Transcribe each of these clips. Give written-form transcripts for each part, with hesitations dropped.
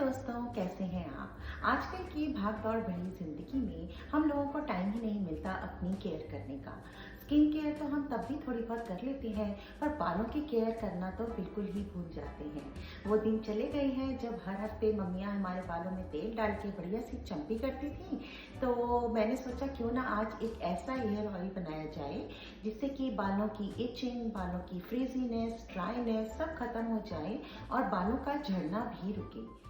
दोस्तों, कैसे हैं आप? आजकल की भाग-दौड़ भरी ज़िंदगी में हम लोगों को टाइम ही नहीं मिलता अपनी केयर करने का। स्किन केयर तो हम तब भी थोड़ी बहुत कर लेते हैं, पर बालों की केयर करना तो बिल्कुल ही भूल जाते हैं। वो दिन चले गए हैं जब हर हफ्ते मम्मियाँ हमारे बालों में तेल डाल के बढ़िया सी चम्पी करती थीं। तो मैंने सोचा क्यों ना आज एक ऐसा हेयर ऑयल बनाया जाए जिससे कि बालों की इचिंग, बालों की फ्रीजीनेस, ड्राईनेस सब खत्म हो जाए और बालों का झड़ना भी रुके।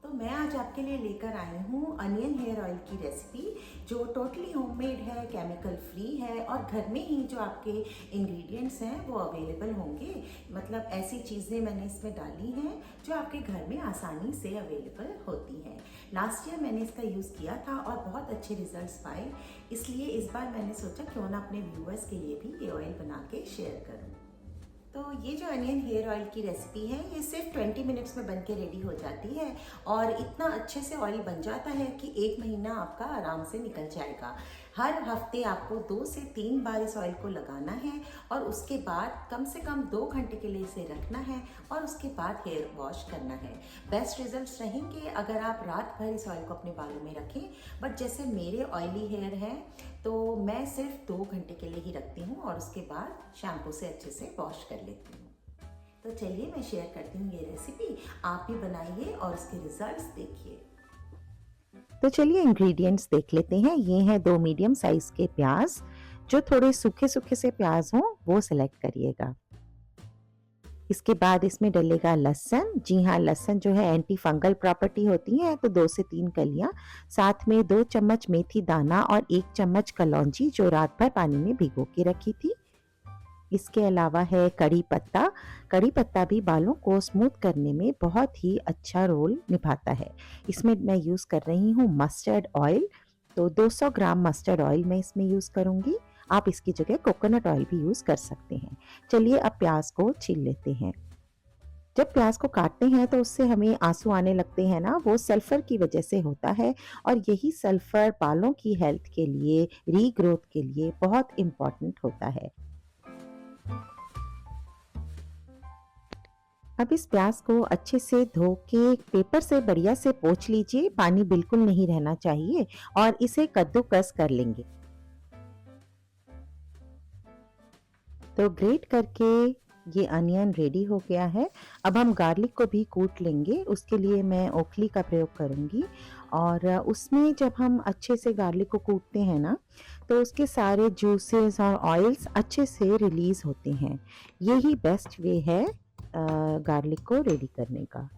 तो मैं आज आपके लिए लेकर आई हूँ अनियन हेयर ऑयल की रेसिपी, जो टोटली होममेड है, केमिकल फ्री है और घर में ही जो आपके इंग्रेडिएंट्स हैं वो अवेलेबल होंगे। मतलब ऐसी चीज़ें मैंने इसमें डाली हैं जो आपके घर में आसानी से अवेलेबल होती हैं। लास्ट ईयर मैंने इसका यूज़ किया था और बहुत अच्छे रिजल्ट्स पाए, इसलिए इस बार मैंने सोचा क्यों ना अपने व्यूअर्स के लिए भी ये ऑयल बना के शेयर करूँ। तो ये जो अनियन हेयर ऑयल की रेसिपी है ये सिर्फ 20 मिनट्स में बन के रेडी हो जाती है और इतना अच्छे से ऑयल बन जाता है कि 1 महीना आपका आराम से निकल जाएगा। हर हफ्ते आपको 2 से 3 बार इस ऑयल को लगाना है और उसके बाद कम से कम 2 घंटे के लिए इसे रखना है और उसके बाद हेयर वॉश करना है। बेस्ट रिजल्ट्स रहेंगे अगर आप रात भर इस ऑयल को अपने बालों में रखें, बट जैसे मेरे ऑयली हेयर है तो मैं सिर्फ 2 घंटे के लिए ही रखती हूँ और उसके बाद शैम्पू से अच्छे से वॉश कर लेती हूँ। तो चलिए मैं शेयर करती हूँ ये रेसिपी, आप भी बनाइए और उसके रिजल्ट्स देखिए। तो चलिए इंग्रेडिएंट्स देख लेते हैं। ये हैं 2 मीडियम साइज़ के प्याज़, जो थोड़े सूखे-सूखे से प्याज़ हों वो सेलेक्ट करिएगा। इसके बाद इसमें डलेगा लहसुन। जी हाँ, लहसुन जो है एंटी फंगल प्रॉपर्टी होती है, तो 2 से 3 कलियाँ, साथ में 2 चम्मच मेथी दाना और 1 चम्मच कलौंजी जो रात भर पानी में भिगो के रखी थी। इसके अलावा है कड़ी पत्ता। कड़ी पत्ता भी बालों को स्मूथ करने में बहुत ही अच्छा रोल निभाता है। इसमें मैं यूज़ कर रही हूँ मस्टर्ड ऑयल, तो 200 ग्राम मस्टर्ड ऑयल मैं इसमें यूज़ करूँगी। आप इसकी जगह कोकोनट ऑयल भी यूज़ कर सकते हैं। चलिए अब प्याज को छील लेते हैं। जब प्याज को काटते हैं तो उससे हमें आंसू आने लगते हैं ना, वो सल्फर की वजह से होता है और यही सल्फर बालों की हेल्थ के लिए, रीग्रोथ के लिए बहुत इम्पोर्टेंट होता है। अब इस प्याज को अच्छे से धो के पेपर से बढ़िया से पोंछ लीजिए, पानी बिल्कुल नहीं रहना चाहिए और इसे कद्दूकस कर लेंगे। तो ग्रेट करके ये अनियन रेडी हो गया है। अब हम गार्लिक को भी कूट लेंगे, उसके लिए मैं ओखली का प्रयोग करूँगी और उसमें जब हम अच्छे से गार्लिक को कूटते हैं ना, तो उसके सारे जूसेस और ऑयल्स अच्छे से रिलीज़ होते हैं। यही बेस्ट वे है गार्लिक को रेडी करने का।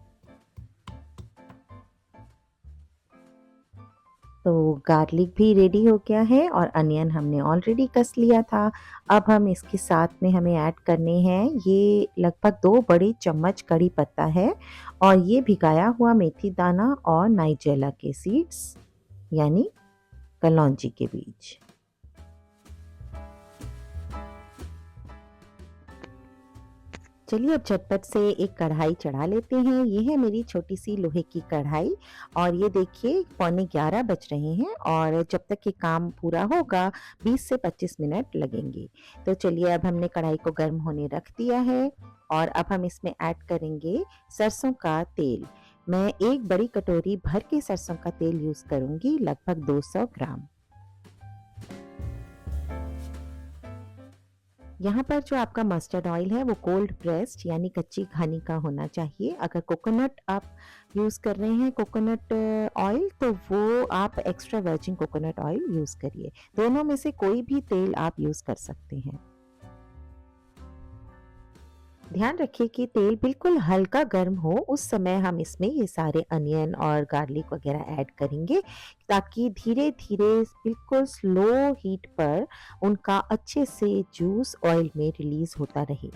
तो गार्लिक भी रेडी हो गया है और अनियन हमने ऑलरेडी कस लिया था। अब हम इसके साथ में हमें ऐड करने हैं, ये लगभग 2 बड़े चम्मच कड़ी पत्ता है और ये भिगाया हुआ मेथी दाना और नाइजेला के सीड्स, यानी कलौंजी के बीज। चलिए अब झटपट से एक कढ़ाई चढ़ा लेते हैं। ये है मेरी छोटी सी लोहे की कढ़ाई और ये देखिए पौने 11 बज रहे हैं और जब तक ये काम पूरा होगा 20 से 25 मिनट लगेंगे। तो चलिए अब हमने कढ़ाई को गर्म होने रख दिया है और अब हम इसमें ऐड करेंगे सरसों का तेल। मैं एक बड़ी कटोरी भर के सरसों का तेल यूज़ करूँगी, लगभग 200 ग्राम। यहाँ पर जो आपका मस्टर्ड ऑयल है वो कोल्ड प्रेस्ड यानी कच्ची घानी का होना चाहिए। अगर कोकोनट आप यूज़ कर रहे हैं, कोकोनट ऑयल, तो वो आप extra virgin coconut oil use करिए। दोनों में से कोई भी तेल आप यूज़ कर सकते हैं। ध्यान रखिए कि तेल बिल्कुल हल्का गर्म हो, उस समय हम इसमें ये सारे अनियन और गार्लिक वगैरह ऐड करेंगे, ताकि धीरे-धीरे बिल्कुल स्लो हीट पर उनका अच्छे से जूस ऑयल में रिलीज़ होता रहे।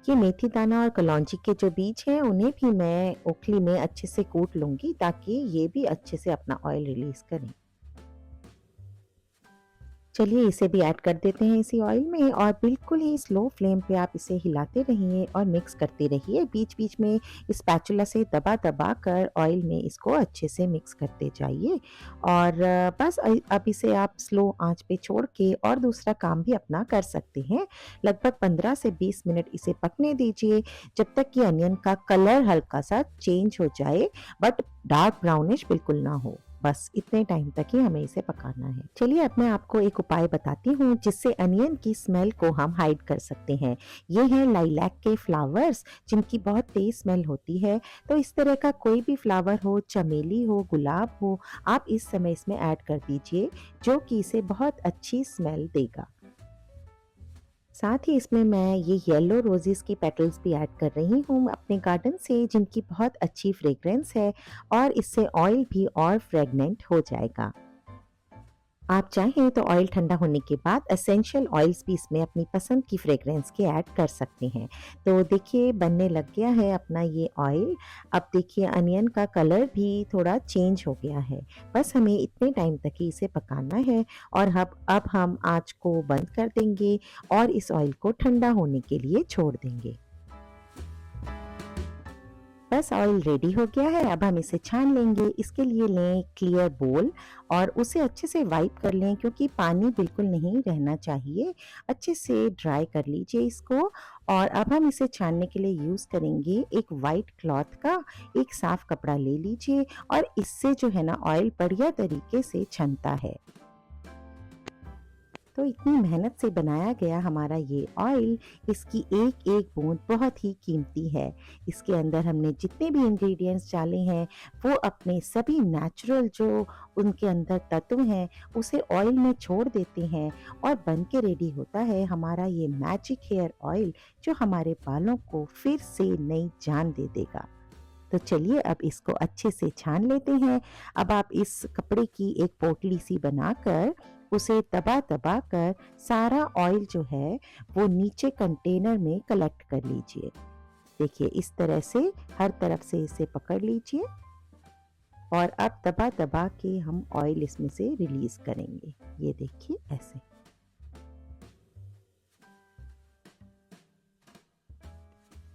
ये मेथी दाना और कलौंजी के जो बीज हैं उन्हें भी मैं ओखली में अच्छे से कूट लूँगी, ताकि ये भी अच्छे से अपना ऑयल रिलीज़ करें। चलिए इसे भी ऐड कर देते हैं इसी ऑयल में और बिल्कुल ही स्लो फ्लेम पे आप इसे हिलाते रहिए और मिक्स करते रहिए। बीच-बीच में स्पैचुला से दबा-दबा कर ऑयल में इसको अच्छे से मिक्स करते जाइए और बस अब इसे आप स्लो आँच पे छोड़ के और दूसरा काम भी अपना कर सकते हैं। लगभग 15 से 20 मिनट इसे पकने दीजिए जब तक कि अनियन का कलर हल्का-सा चेंज हो जाए बट डार्क ब्राउनिश बिल्कुल ना हो। बस इतने टाइम तक ही हमें इसे पकाना है। चलिए अब मैं आपको एक उपाय बताती हूँ जिससे अनियन की स्मेल को हम हाइड कर सकते हैं। ये हैं लाइलैक के फ्लावर्स जिनकी बहुत तेज स्मेल होती है। तो इस तरह का कोई भी फ्लावर हो, चमेली हो, गुलाब हो, आप इस समय इसमें ऐड कर दीजिए जो कि इसे बहुत अच्छी स्मेल देगा। साथ ही इसमें मैं ये येलो रोजेस की पेटल्स भी ऐड कर रही हूँ अपने गार्डन से जिनकी बहुत अच्छी फ्रेग्रेंस है और इससे ऑयल भी और फ्रेगनेंट हो जाएगा। आप चाहें तो ऑयल ठंडा होने के बाद एसेंशियल ऑयल्स भी इसमें अपनी पसंद की फ्रेग्रेंस के ऐड कर सकते हैं। तो देखिए बनने लग गया है अपना ये ऑयल। अब देखिए अनियन का कलर भी थोड़ा चेंज हो गया है। बस हमें इतने टाइम तक ही इसे पकाना है और अब हम आँच को बंद कर देंगे और इस ऑयल को ठंडा होने के लिए छोड़ देंगे। बस ऑयल रेडी हो गया है। अब हम इसे छान लेंगे। इसके लिए लें क्लियर बोल और उसे अच्छे से वाइप कर लें क्योंकि पानी बिल्कुल नहीं रहना चाहिए। अच्छे से ड्राई कर लीजिए इसको और अब हम इसे छानने के लिए यूज़ करेंगे एक वाइट क्लॉथ का एक साफ कपड़ा ले लीजिए और इससे जो है ना ऑयल बढ़िया तरीके से छनता है। तो इतनी मेहनत से बनाया गया हमारा ये ऑयल, इसकी एक-एक बूँद बहुत ही कीमती है। इसके अंदर हमने जितने भी इंग्रेडिएंट्स डाले हैं, वो अपने सभी नेचुरल जो उनके अंदर तत्व हैं, उसे ऑयल में छोड़ देते हैं और बन के रेडी होता है हमारा ये मैजिक हेयर ऑयल, जो हमारे बालों को फिर से नई जान दे देगा। तो चलिए अब इसको अच्छे से छान लेते हैं। अब आप इस कपड़े की एक पोटली सी बनाकर उसे दबा-दबा कर सारा ऑयल जो है वो नीचे कंटेनर में कलेक्ट कर लीजिए। देखिए इस तरह से हर तरफ से इसे पकड़ लीजिए और अब दबा-दबा के हम ऑयल इसमें से रिलीज़ करेंगे। ये देखिए ऐसे।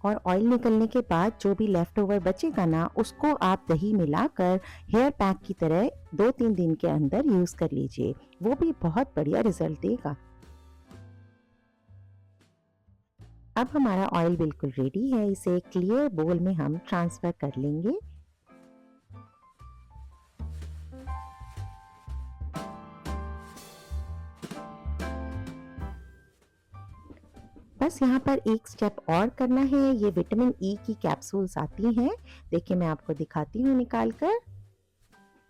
और ऑयल निकलने के बाद जो भी लेफ्ट ओवर बचेगा ना उसको आप दही मिलाकर हेयर पैक की तरह 2-3 दिन के अंदर यूज़ कर लीजिए। वो भी बहुत बढ़िया रिजल्ट देगा। अब हमारा ऑयल बिल्कुल रेडी है। इसे क्लियर बोल में हम ट्रांसफ़र कर लेंगे। बस यहाँ पर एक स्टेप और करना है। ये विटामिन ई की कैप्सूल्स आती हैं। देखिए मैं आपको दिखाती हूँ निकाल कर।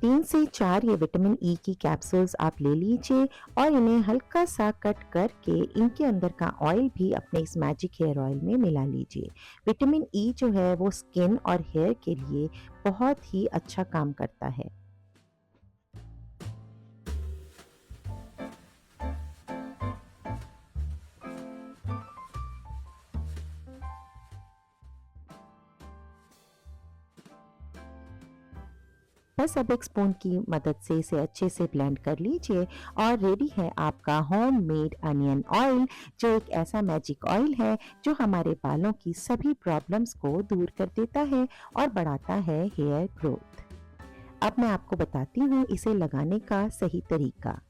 3 से 4 ये विटामिन ई की कैप्सूल्स आप ले लीजिए और इन्हें हल्का सा कट करके इनके अंदर का ऑयल भी अपने इस मैजिक हेयर ऑयल में मिला लीजिए। विटामिन ई जो है वो स्किन और हेयर के लिए बहुत ही अच्छा काम करता है। बस अब एक स्पून की मदद से इसे अच्छे से ब्लेंड कर लीजिए और रेडी है आपका होममेड अनियन ऑयल, जो एक ऐसा मैजिक ऑयल है जो हमारे बालों की सभी प्रॉब्लम्स को दूर कर देता है और बढ़ाता है हेयर ग्रोथ। अब मैं आपको बताती हूँ इसे लगाने का सही तरीका।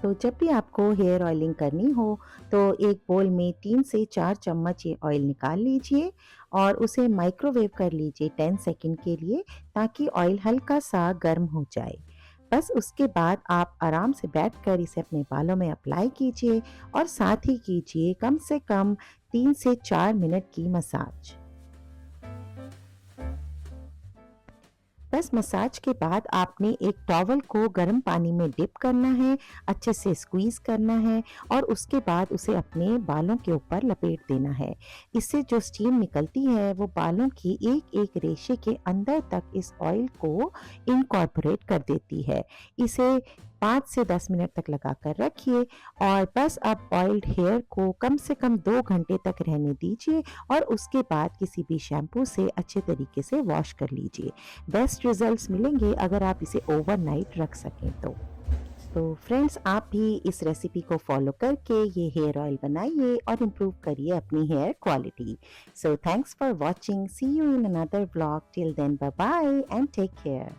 तो जब भी आपको हेयर ऑयलिंग करनी हो तो एक बोल में 3 से 4 चम्मच ये ऑयल निकाल लीजिए और उसे माइक्रोवेव कर लीजिए 10 सेकंड के लिए, ताकि ऑयल हल्का सा गर्म हो जाए। बस उसके बाद आप आराम से बैठकर इसे अपने बालों में अप्लाई कीजिए और साथ ही कीजिए कम से कम 3 से 4 मिनट की मसाज। बस मसाज के बाद आपने एक टॉवल को गर्म पानी में डिप करना है, अच्छे से स्क्वीज करना है और उसके बाद उसे अपने बालों के ऊपर लपेट देना है। इससे जो स्टीम निकलती है वो बालों की एक एक रेशे के अंदर तक इस ऑयल को इनकॉर्पोरेट कर देती है। इसे 5 से 10 मिनट तक लगा कर रखिए और बस अब ऑयल्ड हेयर को कम से कम 2 घंटे तक रहने दीजिए और उसके बाद किसी भी शैम्पू से अच्छे तरीके से वॉश कर लीजिए। बेस्ट रिजल्ट्स मिलेंगे अगर आप इसे ओवरनाइट रख सकें तो। तो फ्रेंड्स, आप भी इस रेसिपी को फॉलो करके ये हेयर ऑयल बनाइए और इम्प्रूव करिए अपनी hair quality. So thanks for watching, see you in another vlog, till then bye bye and take care.